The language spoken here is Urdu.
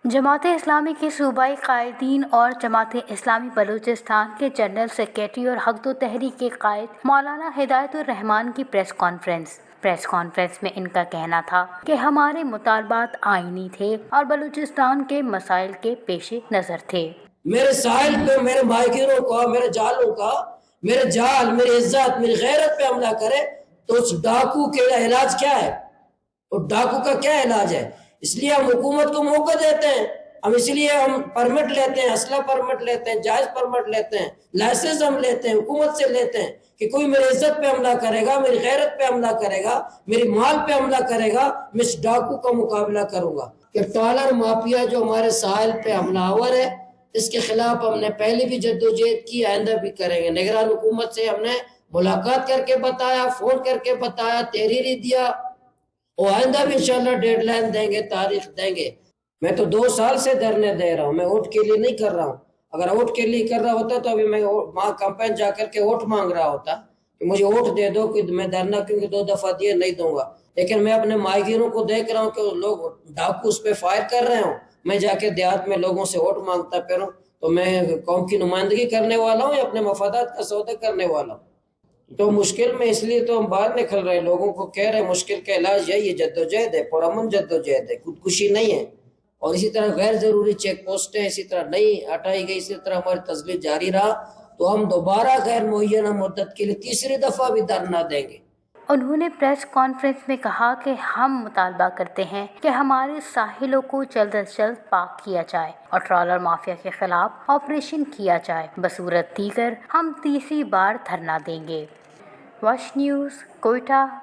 جماعت اسلامی کے صوبائی قائدین اور جماعت اسلامی بلوچستان کے جنرل سیکریٹری اور حق و تحریک کے قائد مولانا ہدایت الرحمان کی پریس کانفرنس میں ان کا کہنا تھا کہ ہمارے مطالبات آئینی تھے اور بلوچستان کے مسائل کے پیش نظر تھے۔ میرے ساحل پہ میرے ماہگیروں کا، میرے جالوں کا، میرے جال، میری عزت، میری غیرت پہ حملہ کرے تو اس ڈاکو کے علاج کیا ہے؟ اور ڈاکو کا کیا علاج ہے؟ اس لیے ہم حکومت کو موقع دیتے ہیں، اس لیے ہم پرمٹ لیتے ہیں، اسلحہ پرمٹ لیتے ہیں، جائز پرمٹ لیتے ہیں، لائسنس ہم لیتے ہیں، حکومت سے لیتے ہیں کہ کوئی میری عزت پہ حملہ کرے گا، میری غیرت پہ حملہ کرے گا، میری مال پہ حملہ کرے گا، میں اس ڈاکو کا مقابلہ کروں گا۔ کہ ٹالر مافیا جو ہمارے ساحل پہ حملہ آور ہے، اس کے خلاف ہم نے پہلے بھی جدوجہد کی، آئندہ بھی کریں گے۔ نگران حکومت سے ہم نے ملاقات کر کے بتایا، فون کر کے بتایا، تحریری دیا، اور آئندہ بھی انشاءاللہ ڈیڈ لائن دیں گے، تاریخ دیں گے۔ میں تو 2 سال سے دھرنے دے رہا ہوں، میں ووٹ کے لیے نہیں کر رہا ہوں۔ اگر ووٹ کے لیے کر رہا ہوتا تو ابھی میں وہاں کمپین جا کر کے ووٹ مانگ رہا ہوتا کہ مجھے ووٹ دے دو، کہ میں دھرنا کیونکہ 2 دفعہ دیے نہیں دوں گا۔ لیکن میں اپنے ماہگیروں کو دیکھ رہا ہوں کہ لوگ ڈاکو اس پہ فائر کر رہے ہوں، میں جا کے دیہات میں لوگوں سے ووٹ مانگتا پھروں، تو میں قوم کی نمائندگی کرنے والا ہوں یا اپنے مفادات کا سودا کرنے والا ہوں؟ تو مشکل میں اس لیے تو ہم باہر نکل رہے ہیں، لوگوں کو کہہ رہے ہیں مشکل کا علاج یہی ہے، جدوجہد ہے، پرامن جدوجہد ہے، خودکشی نہیں ہے۔ اور اسی طرح غیر ضروری چیک پوسٹیں اسی طرح نہیں ہٹائی گئی، اسی طرح ہماری تسلیح جاری رہا تو ہم دوبارہ غیر معینہ مدت کے لیے 3ری دفعہ بھی دھرنا دیں گے۔ انہوں نے پریس کانفرنس میں کہا کہ ہم مطالبہ کرتے ہیں کہ ہمارے ساحلوں کو جلد از جلد پاک کیا جائے اور ٹرالر مافیا کے خلاف آپریشن کیا جائے، بصورت دیگر ہم 3ری بار دھرنا دیں گے۔ Wash news, Quetta.